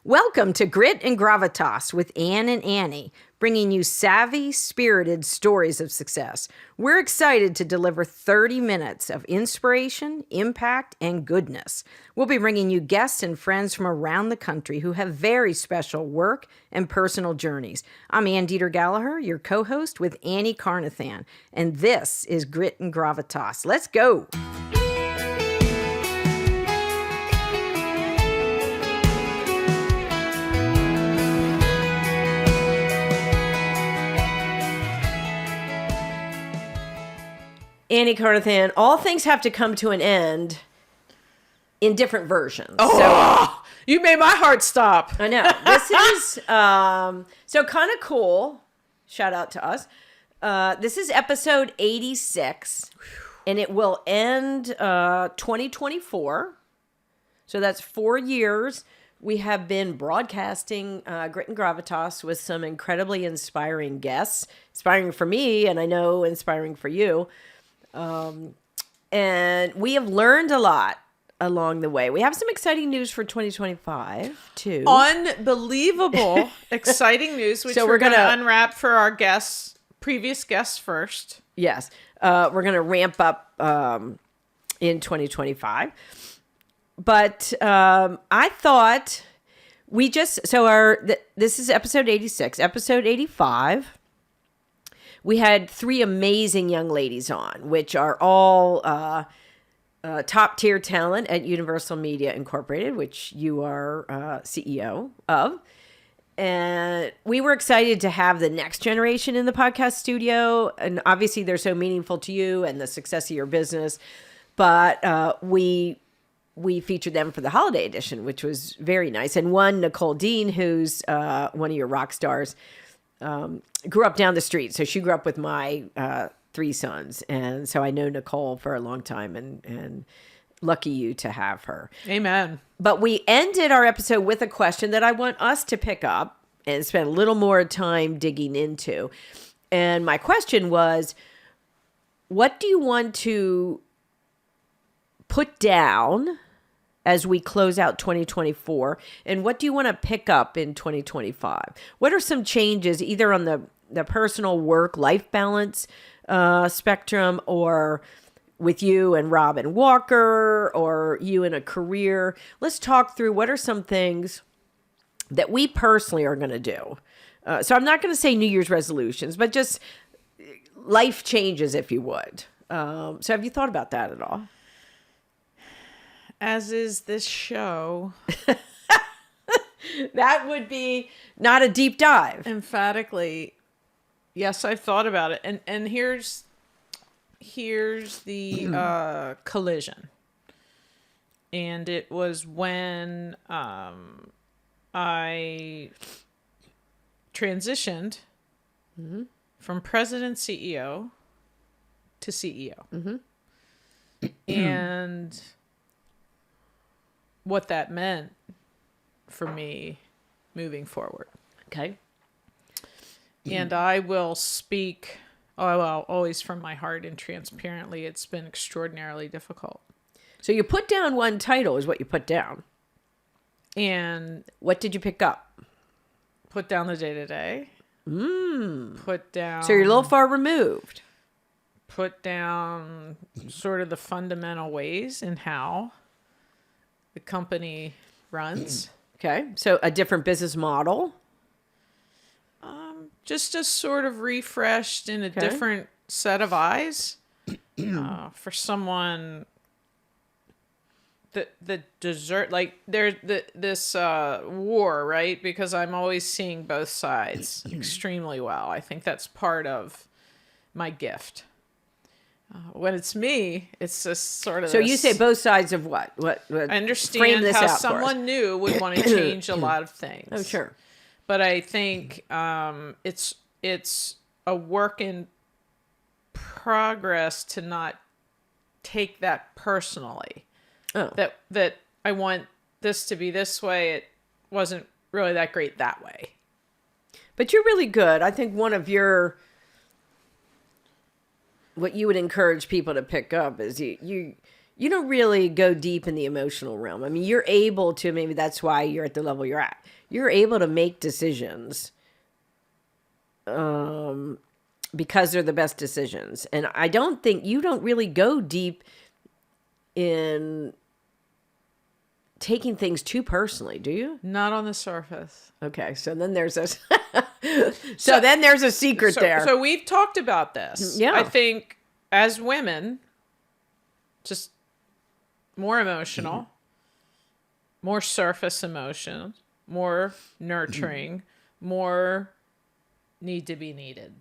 Welcome to Grit and Gravitas with Ann and Annie, bringing you savvy, spirited stories of success. We're excited to deliver 30 minutes of inspiration, impact, and goodness. We'll be bringing you guests and friends from around the country who have very special work and personal journeys. I'm Ann Deeter Gallaher, your co-host with Annie Carnathan, and this is Grit and Gravitas. Let's go! Annie Carnathan, all things have to come to an end in different versions. Oh, you made my heart stop. I know. This is, so kind of cool. Shout out to us. This is episode 86, and it will end 2024. So that's 4 years. We have been broadcasting Grit and Gravitas with some incredibly inspiring guests. Inspiring for me, and I know inspiring for you. And we have learned a lot along the way. We have some exciting news for 2025 too. Unbelievable, exciting news, which so we're going to unwrap for our guests, previous guests first. Yes. We're going to ramp up in 2025. But I thought we just, this is episode 86, episode 85. We had 3 amazing young ladies on, which are all top tier talent at Universal Media Incorporated, which you are CEO of. And we were excited to have the next generation in the podcast studio. And obviously they're so meaningful to you and the success of your business. But we featured them for the holiday edition, which was very nice. And one, Nicole Dean, who's one of your rock stars, grew up down the street. So she grew up with my 3 sons. And so I know Nicole for a long time and lucky you to have her. Amen. But we ended our episode with a question that I want us to pick up and spend a little more time digging into. And my question was, what do you want to put down as we close out 2024, and what do you want to pick up in 2025? What are some changes either on the personal work-life balance spectrum, or with you and Robin Walker, or you in a career? Let's talk through what are some things that we personally are going to do. So I'm not going to say New Year's resolutions, but just life changes, if you would. So have you thought about that at all? As is this show. That would be not a deep dive. Emphatically, yes, I've thought about it. And here's the collision. And it was when I transitioned from president CEO to CEO. And what that meant for me moving forward. Okay. And I will speak, always from my heart and transparently. It's been extraordinarily difficult. So you put down one title is what you put down. And what did you pick up? Put down the day-to-day. Put down... So you're a little far removed. Put down sort of the fundamental ways in how the company runs. Okay. So a different business model. Just a sort of refreshed in a different set of eyes for someone the desert, like there's this war, right? Because I'm always seeing both sides extremely well. I think that's part of my gift. When it's me, it's just sort of. So you say both sides of what? What? I understand how someone new would want to change a lot of things. Oh, sure. But I think it's a work in progress to not take that personally. Oh. That I want this to be this way. It wasn't really that great that way. But you're really good. I think one of what you would encourage people to pick up is you don't really go deep in the emotional realm. I mean, you're able to, maybe that's why you're at the level you're at. You're able to make decisions because they're the best decisions. And I don't think you don't really go deep in taking things too personally, do you? Not on the surface. Okay, so then there's a so then there's a secret there. So we've talked about this. Yeah. I think as women, just more emotional, more surface emotion, more nurturing, more need to be needed.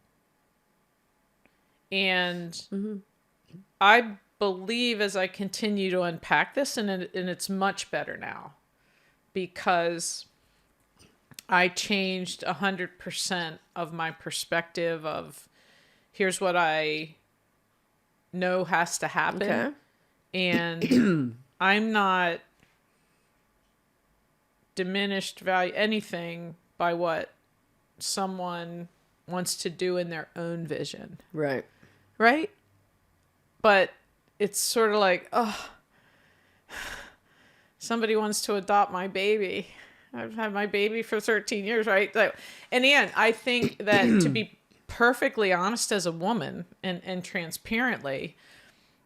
And I believe as I continue to unpack this, and it's much better now because I changed 100% of my perspective of here's what I know has to happen. Okay. And I'm not diminished value anything by what someone wants to do in their own vision. Right. Right? But it's sort of like, oh, somebody wants to adopt my baby. I've had my baby for 13 years, right? And again, I think that to be perfectly honest as a woman and transparently,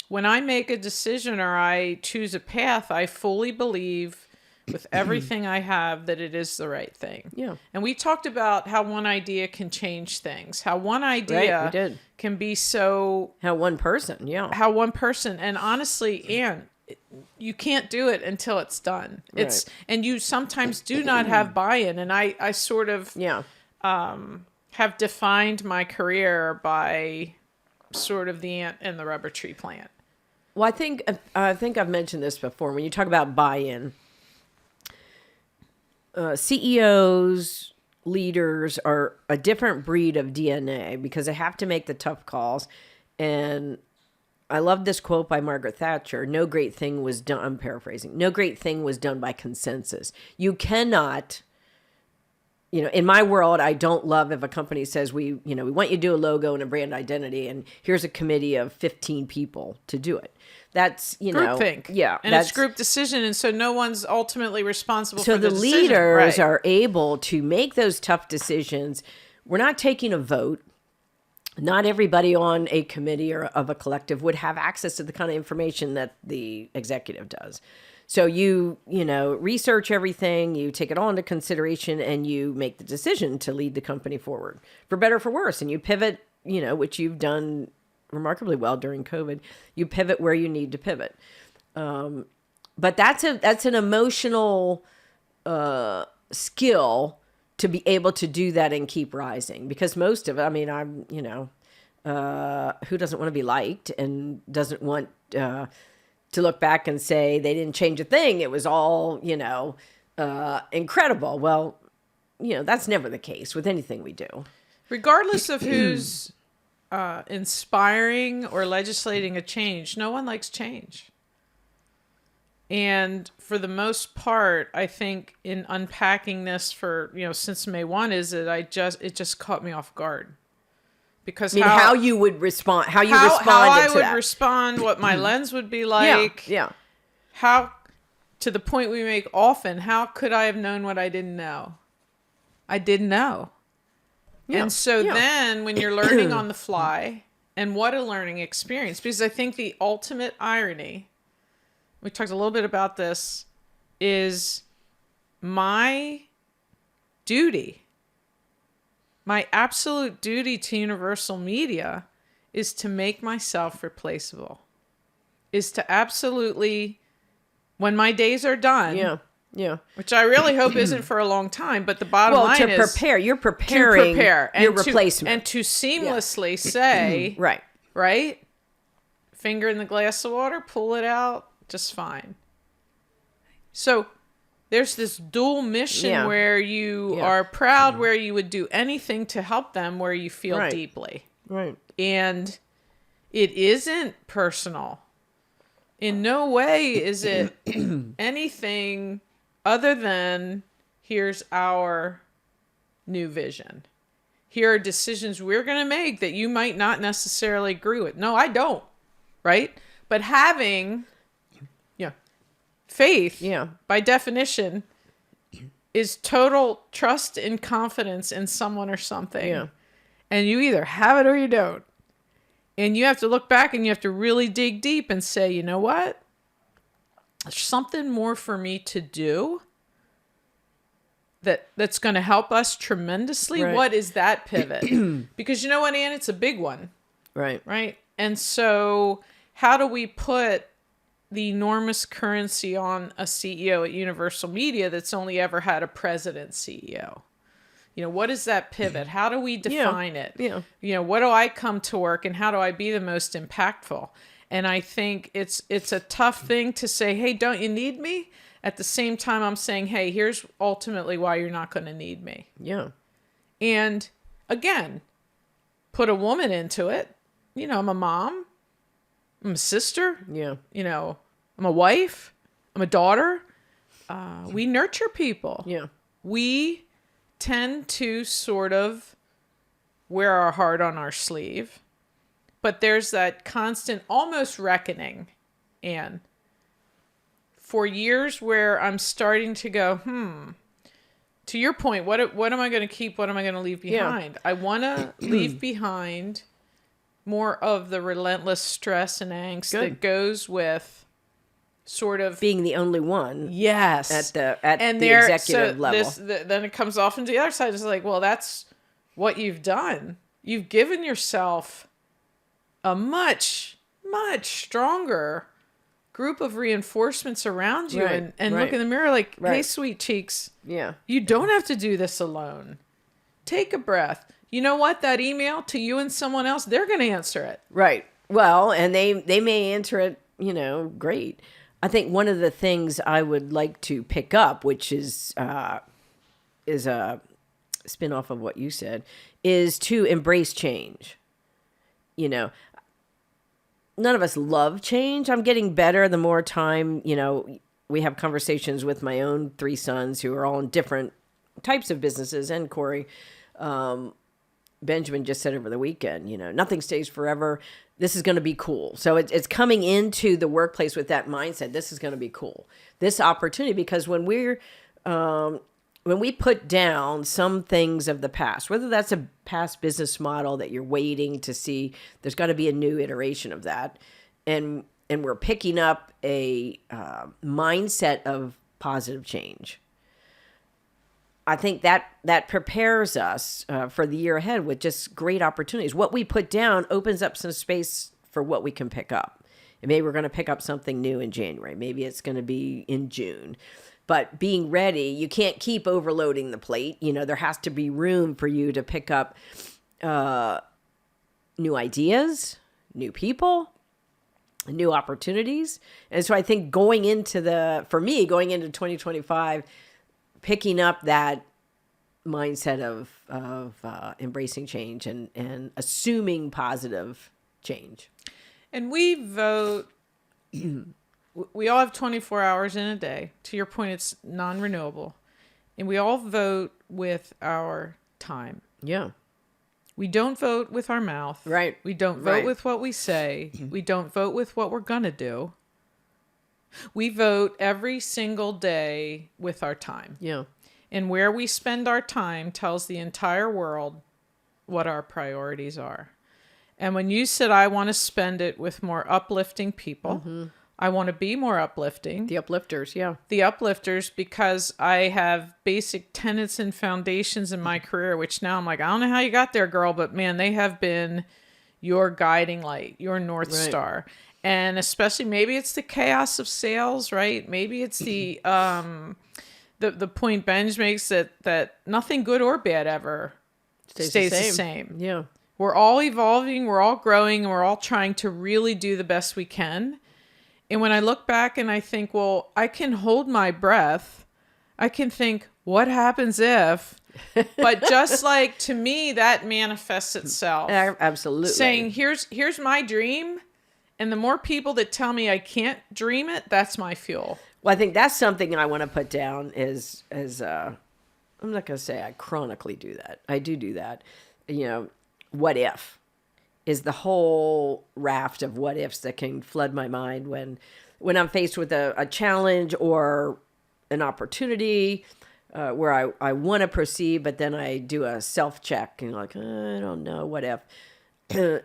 when I make a decision or I choose a path, I fully believe with everything I have that it is the right thing. Yeah. And we talked about how one idea can change things, how one idea can be so... How one person, yeah. How one person, and honestly, Anne, you can't do it until it's done. It's Right. And you sometimes do not have buy-in. And I sort of have defined my career by sort of the ant and the rubber tree plant. Well, I think I've mentioned this before. When you talk about buy-in, CEOs, leaders are a different breed of DNA because they have to make the tough calls. And I love this quote by Margaret Thatcher. No great thing was done. I'm paraphrasing. No great thing was done by consensus. You cannot, in my world, I don't love if a company says we want you to do a logo and a brand identity, and here's a committee of 15 people to do it. That's, groupthink. Yeah. And it's group decision. And so no one's ultimately responsible for the decision. So decision. the leaders Right. are able to make those tough decisions. We're not taking a vote. Not everybody on a committee or of a collective would have access to the kind of information that the executive does. So you research everything, you take it all into consideration, and you make the decision to lead the company forward, for better or for worse. And you pivot, which you've done remarkably well during COVID. You pivot where you need to pivot. But that's an emotional skill to be able to do that and keep rising, because most of it, who doesn't want to be liked and doesn't want to look back and say they didn't change a thing. It was all, incredible. Well, that's never the case with anything we do. Regardless of who's inspiring or legislating a change, no one likes change. And for the most part, I think in unpacking this for, since May 1 is that it just caught me off guard. Because how you would respond, how I would respond, what my lens would be like. Yeah. How, to the point we make often, how could I have known what I didn't know? I didn't know. Yeah. And so then when you're learning on the fly, and what a learning experience, because I think the ultimate irony, we talked a little bit about this, is my duty, my absolute duty to Universal Media is to make myself replaceable, is to absolutely, when my days are done, which I really hope isn't for a long time, but the bottom line is you're preparing your replacement. And to seamlessly say, right, finger in the glass of water, pull it out, just fine. So there's this dual mission where you are proud, where you would do anything to help them, where you feel deeply. Right. And it isn't personal. In no way is it anything other than here's our new vision. Here are decisions we're going to make that you might not necessarily agree with. No, I don't. Right? But having Faith, Yeah. by definition, is total trust and confidence in someone or something. Yeah. And you either have it or you don't. And you have to look back and you have to really dig deep and say, you know what? There's something more for me to do that's going to help us tremendously. Right. What is that pivot? Because you know what, Ann? It's a big one. Right. Right. And so how do we put the enormous currency on a CEO at Universal Media that's only ever had a president CEO? You know, what is that pivot? How do we define it? Yeah. You know, what do I come to work and how do I be the most impactful? And I think it's a tough thing to say, hey, don't you need me? At the same time, I'm saying, hey, here's ultimately why you're not going to need me. Yeah. And again, put a woman into it. You know, I'm a mom. I'm a sister. Yeah. You know, I'm a wife. I'm a daughter. We nurture people. Yeah. We tend to sort of wear our heart on our sleeve. But there's that constant almost reckoning, Anne, for years where I'm starting to go, to your point, what am I going to keep? What am I going to leave behind? Yeah. I want to leave behind more of the relentless stress and angst that goes with sort of being the only one. Yes. At the executive level. Then it comes off into the other side. It's like, well, that's what you've done. You've given yourself a much, much stronger group of reinforcements around you, right, and look in the mirror like, right. Hey, sweet cheeks. Yeah. You don't have to do this alone. Take a breath. You know what? That email to you and someone else, they're going to answer it. Right. Well, and they may answer it, you know, great. I think one of the things I would like to pick up, which is a spin-off of what you said, is to embrace change. You know, none of us love change. I'm getting better the more time, you know, we have conversations with my own 3 sons who are all in different types of businesses, and Corey. Benjamin just said over the weekend, you know, nothing stays forever. This is going to be cool. So it's coming into the workplace with that mindset. This is going to be cool. This opportunity, because when we put down some things of the past, whether that's a past business model that you're waiting to see, there's got to be a new iteration of that. And we're picking up a mindset of positive change. I think that prepares us for the year ahead with just great opportunities. What we put down opens up some space for what we can pick up. And maybe we're going to pick up something new in January. Maybe it's going to be in June. But being ready, you can't keep overloading the plate. You know, there has to be room for you to pick up new ideas, new people, new opportunities. And so I think going into 2025, picking up that mindset of embracing change and assuming positive change. And we vote, we all have 24 hours in a day. To your point, it's non-renewable. And we all vote with our time. Yeah. We don't vote with our mouth. Right. We don't vote with what we say. We don't vote with what we're going to do. We vote every single day with our time. Yeah. And where we spend our time tells the entire world what our priorities are. And when you said, I want to spend it with more uplifting people, I want to be more uplifting. The uplifters, yeah. The uplifters, because I have basic tenets and foundations in my career, which now I'm like, I don't know how you got there, girl, but man, they have been your guiding light, your North Star. And especially maybe it's the chaos of sales, right? Maybe it's the point Benj makes that nothing good or bad ever stays the same. Yeah. We're all evolving, we're all growing, and we're all trying to really do the best we can. And when I look back and I think, well, I can hold my breath, I can think, what happens if? But just like, to me, that manifests itself. Absolutely. Saying, here's my dream. And the more people that tell me I can't dream it, that's my fuel. Well, I think that's something I want to put down is I'm not going to say I chronically do that. I do that. You know, what if is the whole raft of what ifs that can flood my mind when when I'm faced with a challenge or an opportunity where I want to proceed, but then I do a self-check and like, I don't know, what if?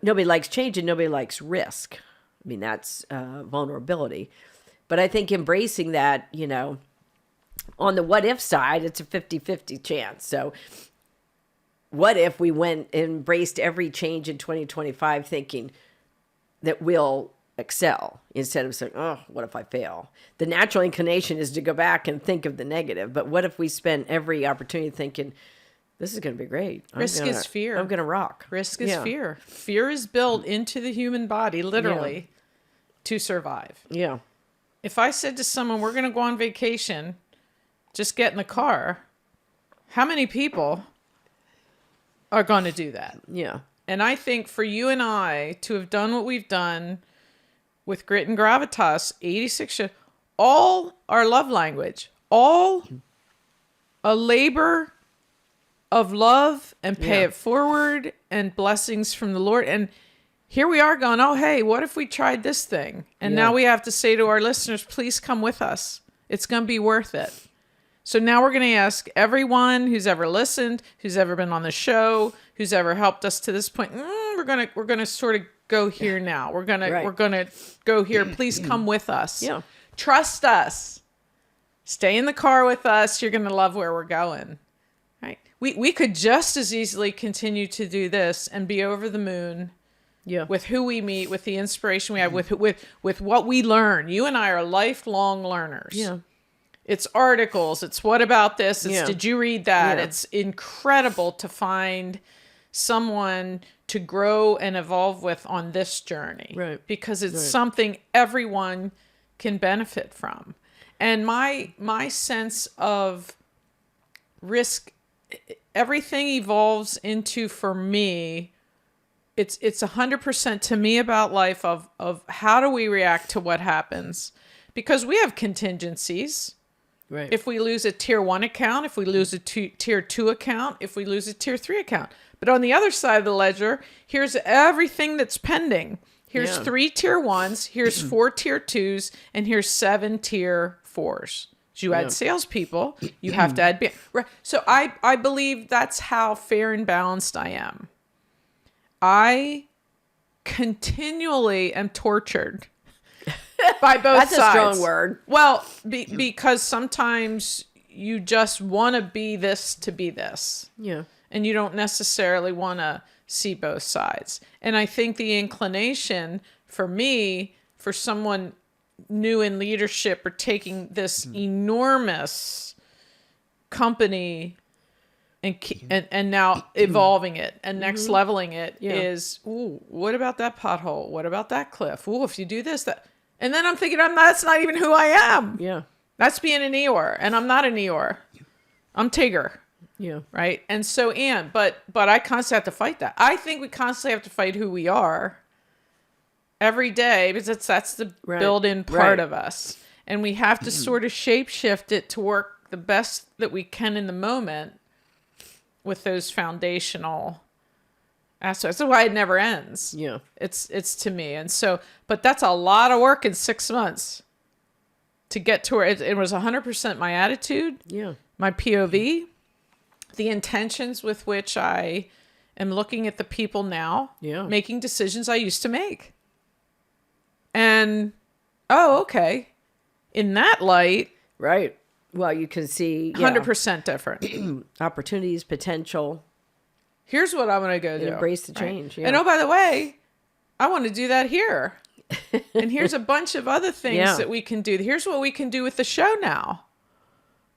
Nobody likes change and nobody likes risk. I mean, that's vulnerability. But I think embracing that, on the what if side, it's a 50-50 chance. So what if we embraced every change in 2025 thinking that we'll excel instead of saying, oh, what if I fail? The natural inclination is to go back and think of the negative. But what if we spend every opportunity thinking, this is going to be great. Risk is fear. I'm going to rock. Risk is fear. Fear is built into the human body, literally, to survive. Yeah. If I said to someone, we're going to go on vacation, just get in the car, how many people are going to do that? Yeah. And I think for you and I to have done what we've done with Grit and Gravitas, 86 shows, all our love language, all a labor of love and pay it forward and blessings from the Lord. And here we are going, oh, hey, what if we tried this thing? And now we have to say to our listeners, please come with us. It's going to be worth it. So now we're going to ask everyone who's ever listened, who's ever been on the show, who's ever helped us to this point. We're going to sort of go here now. We're going to go here. Please come with us. Yeah. Trust us. Stay in the car with us. You're going to love where we're going. Right? We could just as easily continue to do this and be over the moon. Yeah. With who we meet, with the inspiration we have, with what we learn. You and I are lifelong learners. Yeah. It's articles. It's what about this? It's did you read that? Yeah. It's incredible to find someone to grow and evolve with on this journey. Right. Because it's something everyone can benefit from. And my sense of risk, everything evolves into, for me, it's 100% to me about life of how do we react to what happens? Because we have contingencies. Right. If we lose a tier 1 account, if we lose a tier 2 account, if we lose a tier 3 account. But on the other side of the ledger, here's everything that's pending. Here's 3 tier 1s, here's 4 tier 2s, and here's 7 tier 4s. So you add salespeople, you have to add... So I believe that's how fair and balanced I am. I continually am tortured by both sides. That's a strong word. Well, because sometimes you just want to be this to be this. Yeah. And you don't necessarily want to see both sides. And I think the inclination for me, for someone new in leadership or taking this enormous company and now evolving it and next leveling it is, ooh, what about that pothole? What about that cliff? Ooh, if you do this, that... And then I'm thinking, that's not even who I am. Yeah. That's being an Eeyore. And I'm not an Eeyore. I'm Tigger. Yeah. Right? And so, but I constantly have to fight that. I think we constantly have to fight who we are every day because that's the built-in part of us. And we have to sort of shape-shift it to work the best that we can in the moment with those foundational aspects. That's why it never ends. Yeah. It's to me. And so, but that's a lot of work in 6 months to get to where it was 100% my attitude. Yeah. My POV, the intentions with which I am looking at the people now, making decisions I used to make. And, okay. In that light. Right. Well, you can see 100% different opportunities, potential. Here's what I'm going to go do. Embrace the change. Right? And by the way, I want to do that here. And here's a bunch of other things that we can do. Here's what we can do with the show now,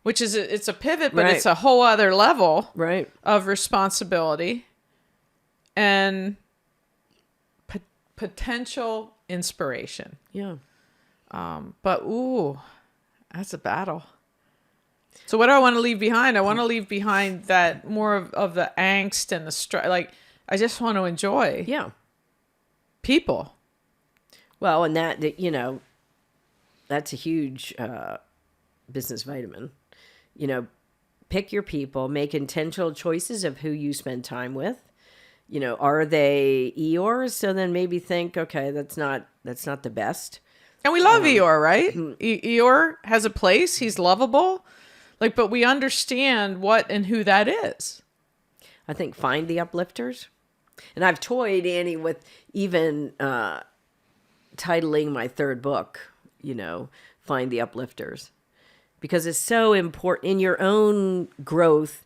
which is it's a pivot, but it's a whole other level of responsibility and potential inspiration. Yeah. But that's a battle. So what do I want to leave behind? I want to leave behind that more of the angst and the stress. Like, I just want to enjoy people. Well, and that that's a huge business vitamin. Pick your people, make intentional choices of who you spend time with. Are they Eeyores? So then maybe think, okay, that's not the best. And we love Eeyore, right? Eeyore has a place. He's lovable. Like, but we understand what and who that is. I think find the uplifters. And I've toyed, Annie, with even titling my third book, Find the Uplifters. Because it's so important in your own growth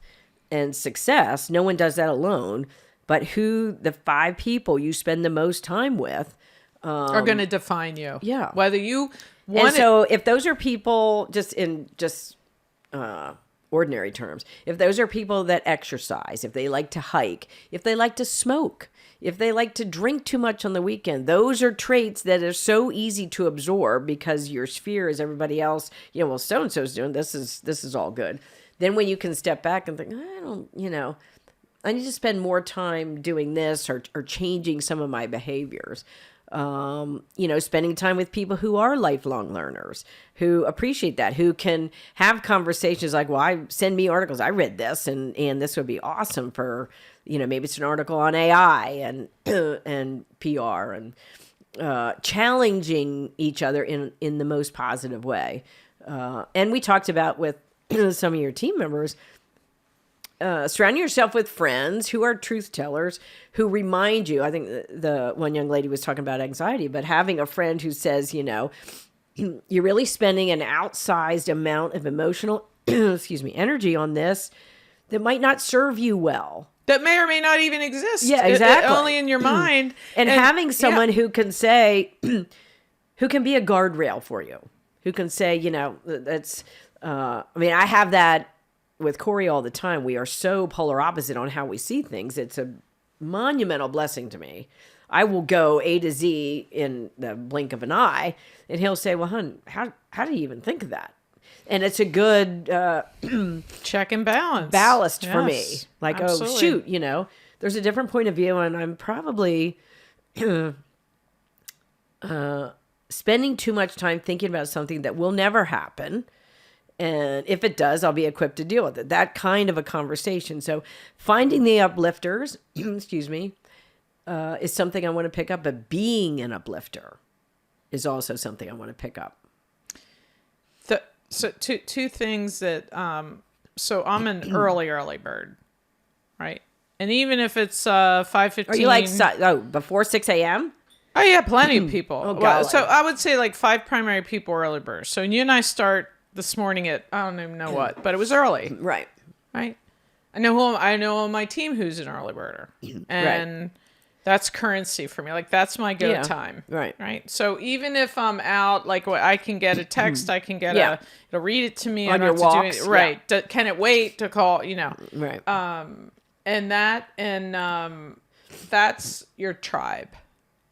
and success. No one does that alone. But who the 5 people you spend the most time with are going to define you. Yeah. Whether you want and so if those are people, just in ordinary terms, if those are people that exercise, if they like to hike, if they like to smoke, if they like to drink too much on the weekend, those are traits that are so easy to absorb because your sphere is everybody else. Well, so-and-so's doing this is all good. Then when you can step back and think, I need to spend more time doing this or changing some of my behaviors. Spending time with people who are lifelong learners, who appreciate that, who can have conversations like, well, send me articles. I read this and this would be awesome for, maybe it's an article on AI and PR and challenging each other in the most positive way. And we talked about with some of your team members, surround yourself with friends who are truth tellers, who remind you. I think the one young lady was talking about anxiety, but having a friend who says, you're really spending an outsized amount of emotional, energy on this that might not serve you well. That may or may not even exist. Yeah, exactly. Only in your mind. and having someone who can say, who can be a guardrail for you, who can say, that's, I have that with Corey all the time. We are so polar opposite on how we see things. It's a monumental blessing to me. I will go A to Z in the blink of an eye, and he'll say, well, hon, how do you even think of that? And it's a good check and balance ballast for me. Like, absolutely. Oh, shoot, there's a different point of view, and I'm probably spending too much time thinking about something that will never happen. And if it does, I'll be equipped to deal with it. That kind of a conversation. So finding the uplifters, is something I want to pick up. But being an uplifter is also something I want to pick up. So two things that, so I'm an early bird, right? And even if it's 5:15. Are you like, before 6 a.m.? Oh, yeah, plenty of people. Well, so I would say like 5 primary people early birds. So you and I start this morning at, I don't even know what, but it was early. Right. I know on my team who's an early birder. And that's currency for me. Like, that's my go time. Right. So even if I'm out, like, I can get a text, I can get it'll read it to me. On your walks. Right. Can it wait to call, Right. And that's your tribe.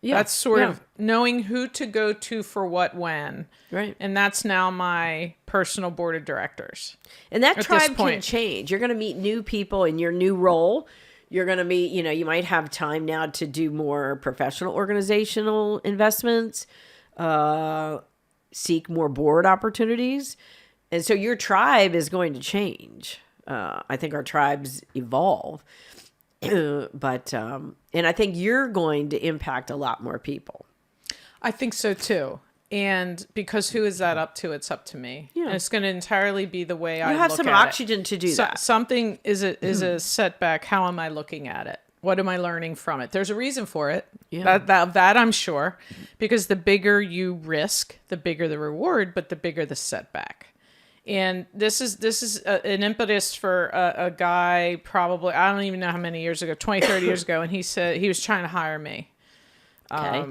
Yeah. That's sort of knowing who to go to for what, when. Right. And that's now my personal board of directors. And that tribe can change. You're going to meet new people in your new role. You're going to meet, you might have time now to do more professional organizational investments, seek more board opportunities. And so your tribe is going to change. I think our tribes evolve. But and I think you're going to impact a lot more people. I think so too. And because who is that up to? It's up to me. Yeah. And it's going to entirely be the way I look at it. You have some oxygen to do that. Something is a setback. How am I looking at it? What am I learning from it? There's a reason for it. Yeah. That I'm sure. Because the bigger you risk, the bigger the reward, but the bigger the setback. And this is an impetus for a guy probably, I don't even know how many years ago, 20, 30 years ago. And he said he was trying to hire me. Okay.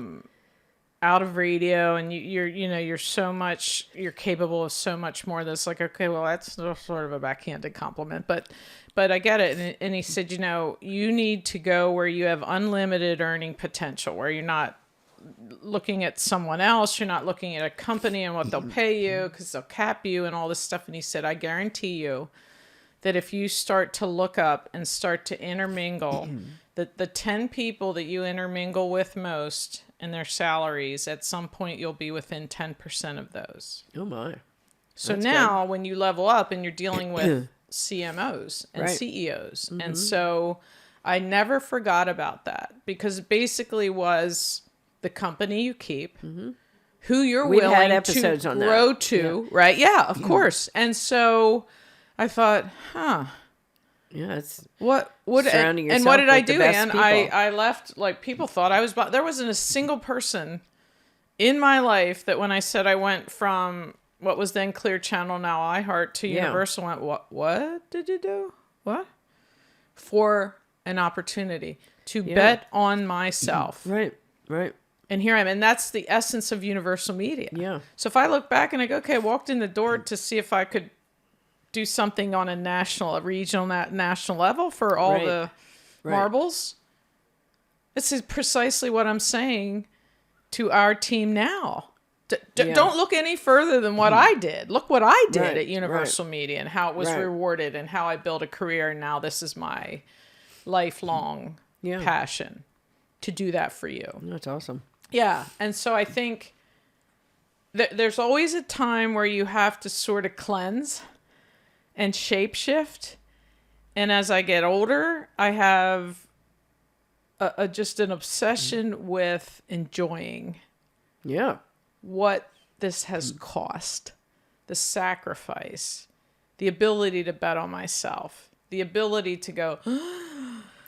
Out of radio, and you're so much, you're capable of so much more. That's like, okay, well, that's sort of a backhanded compliment, but I get it. And he said, you need to go where you have unlimited earning potential, where you're not looking at someone else, you're not looking at a company and what they'll pay you because they'll cap you and all this stuff. And he said, I guarantee you that if you start to look up and start to intermingle, the 10 people that you intermingle with most and their salaries, at some point you'll be within 10% of those. Oh my. So that's now good. When you level up and you're dealing with CMOs and CEOs. Mm-hmm. And so I never forgot about that, because it basically was the company you keep, who you're We've had willing episodes to on grow that. to, right? Yeah, of course. And so I thought, Yeah, it's what surrounding and what yourself did I with the do, best Anne? people. I left, like, people thought I was, there wasn't a single person in my life that when I said I went from what was then Clear Channel, now iHeart, to Universal, went, what did you do? What? For an opportunity to bet on myself. Right. And here I am. And that's the essence of Universal Media. Yeah. So if I look back and I go, okay, I walked in the door to see if I could do something on a national, a regional, national level for all the marbles. This is precisely what I'm saying to our team now. Don't look any further than what I did. Look what I did at Universal Media and how it was rewarded and how I built a career. And now this is my lifelong passion to do that for you. That's awesome. Yeah. And so I think there's always a time where you have to sort of cleanse and shapeshift. And as I get older, I have just an obsession with enjoying what this has cost, the sacrifice, the ability to bet on myself, the ability to go,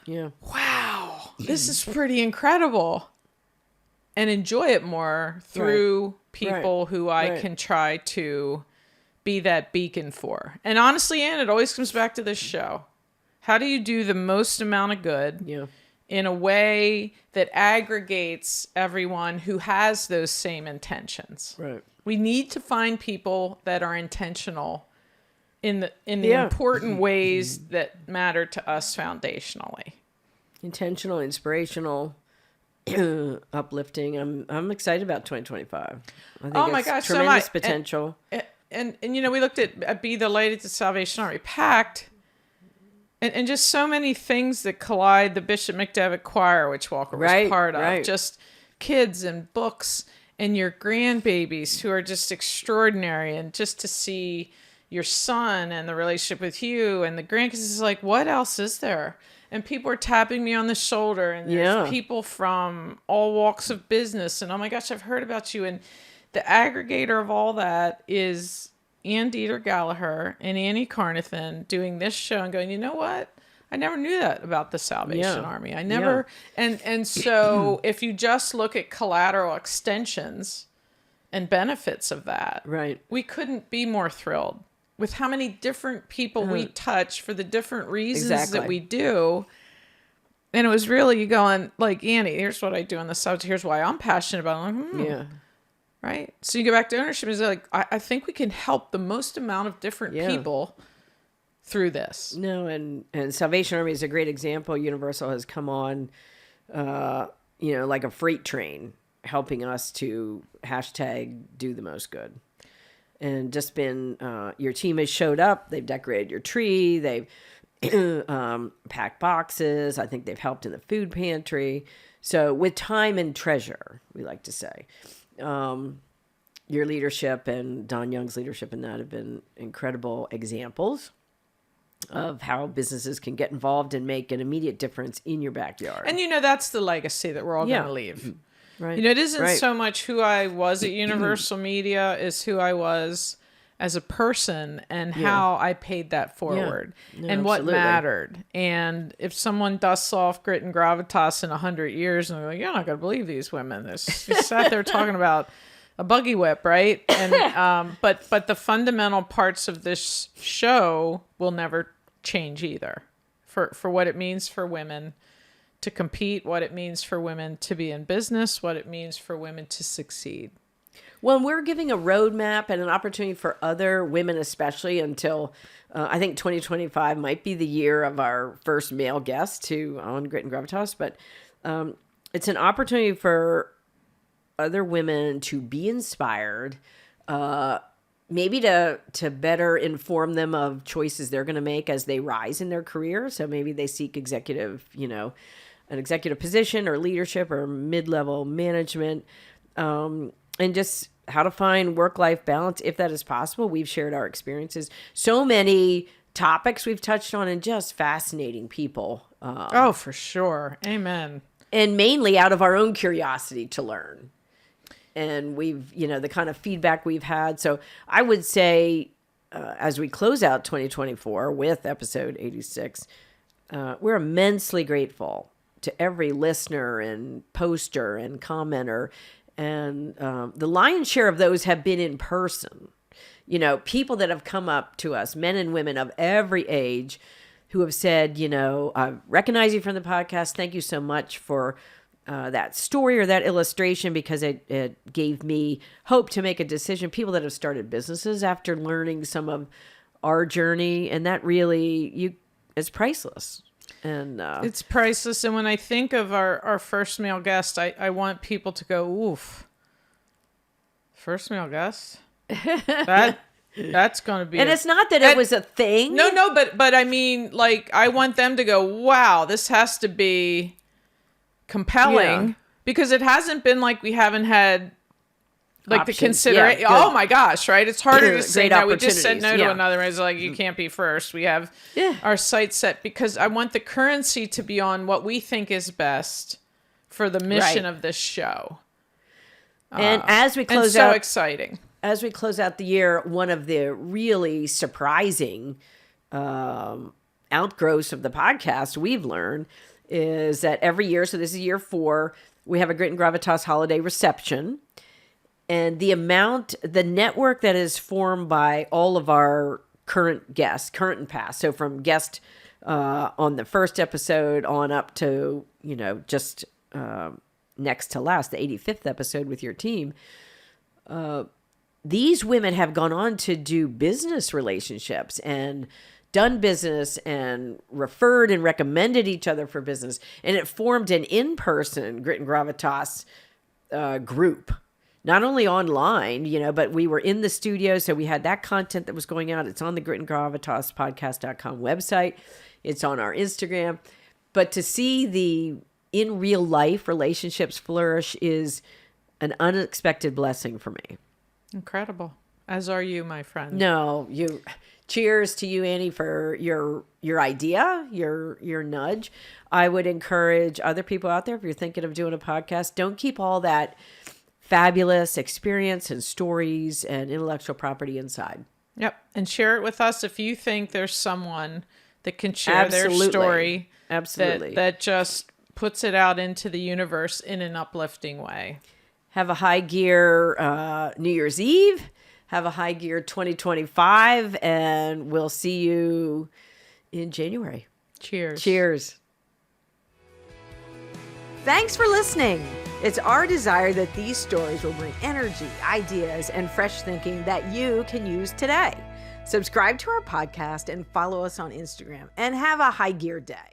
wow, this is pretty incredible, and enjoy it more through people who I can try to be that beacon for. And honestly, Anne, it always comes back to this show. How do you do the most amount of good in a way that aggregates everyone who has those same intentions? Right. We need to find people that are intentional in the important ways that matter to us foundationally. Intentional, Inspirational, uplifting. I'm excited about 2025. I think my gosh, tremendous potential. And you know, we looked at Be the Light at the Salvation Army, Pact, and just so many things that collide. The Bishop McDevitt Choir, which Walker was part of, just kids and books and your grandbabies who are just extraordinary, and just to see your son and the relationship with you and the grandkids is like, what else is there? And people are tapping me on the shoulder, and there's people from all walks of business, and oh my gosh, I've heard about you. And the aggregator of all that is Ann Deeter Gallaher and Annie Carnathan doing this show and going, you know what? I never knew that about the Salvation Army. I never, and so if you just look at collateral extensions and benefits of that, we couldn't be more thrilled with how many different people we touch for the different reasons that we do. And it was really you going, like, Annie, here's what I do on the subject. Here's why I'm passionate about it. I'm like, right? So you go back to ownership and it's like, I think we can help the most amount of different people through this. No, and Salvation Army is a great example. Universal has come on, like a freight train, helping us to #do the most good. And just been, your team has showed up. They've decorated your tree. They've packed boxes. I think they've helped in the food pantry. So with time and treasure, we like to say. Your leadership and Don Young's leadership in that have been incredible examples of how businesses can get involved and make an immediate difference in your backyard. And, that's the legacy that we're all going to leave. Right. It isn't so much who I was at Universal Media is who I was as a person and how I paid that forward and what mattered. And if someone dusts off Grit and Gravitas in 100 years and they're like, you're not going to believe these women. They sat there talking about a buggy whip, right? And but the fundamental parts of this show will never change either for what it means for women to compete, what it means for women to be in business, what it means for women to succeed. Well, we're giving a roadmap and an opportunity for other women, especially until I think 2025 might be the year of our first male guest on Grit and Gravitas. But it's an opportunity for other women to be inspired, maybe to better inform them of choices they're going to make as they rise in their career. So maybe they seek an executive position or leadership or mid-level management, and just how to find work-life balance if that is possible. We've shared our experiences. So many topics we've touched on and just fascinating people. For sure. Amen. And mainly out of our own curiosity to learn. and we've, the kind of feedback we've had. So I would say, as we close out 2024 with episode 86, we're immensely grateful to every listener and poster and commenter. And the lion's share of those have been in person. People that have come up to us, men and women of every age, who have said, I recognize you from the podcast. Thank you so much for that story or that illustration, because it gave me hope to make a decision. People that have started businesses after learning some of our journey, and that really is priceless. And it's priceless. And when I think of our first male guest, I want people to go, oof, first male guest? That's going to be... And it's not that it was a thing. No, but I mean, like, I want them to go, wow, this has to be compelling, because it hasn't been like we haven't had like options. The consideration. Oh my gosh, right? It's harder to say no. We just said no to another. It's like, you can't be first. We have our sights set, because I want the currency to be on what we think is best for the mission of this show. And as we close out, so exciting. As we close out the year, one of the really surprising outgrowths of the podcast we've learned is that every year, so this is year 4, we have a Grit and Gravitas holiday reception. And the network that is formed by all of our current guests, current and past, so from guest on the first episode on up to, just next to last, the 85th episode with your team, these women have gone on to do business relationships and done business and referred and recommended each other for business. And it formed an in-person Grit and Gravitas group, not only online, but we were in the studio. So we had that content that was going out. It's on the Grit and Gravitas podcast.com website. It's on our Instagram. But to see the in real life relationships flourish is an unexpected blessing for me. Incredible. As are you, my friend. No, cheers to you, Annie, for your idea, your nudge. I would encourage other people out there, if you're thinking of doing a podcast, don't keep all that fabulous experience and stories and intellectual property inside. Yep. And share it with us if you think there's someone that can share their story. Absolutely. That just puts it out into the universe in an uplifting way. Have a high gear New Year's Eve. Have a high gear 2025, and we'll see you in January. Cheers. Cheers. Thanks for listening. It's our desire that these stories will bring energy, ideas, and fresh thinking that you can use today. Subscribe to our podcast and follow us on Instagram, and have a high gear day.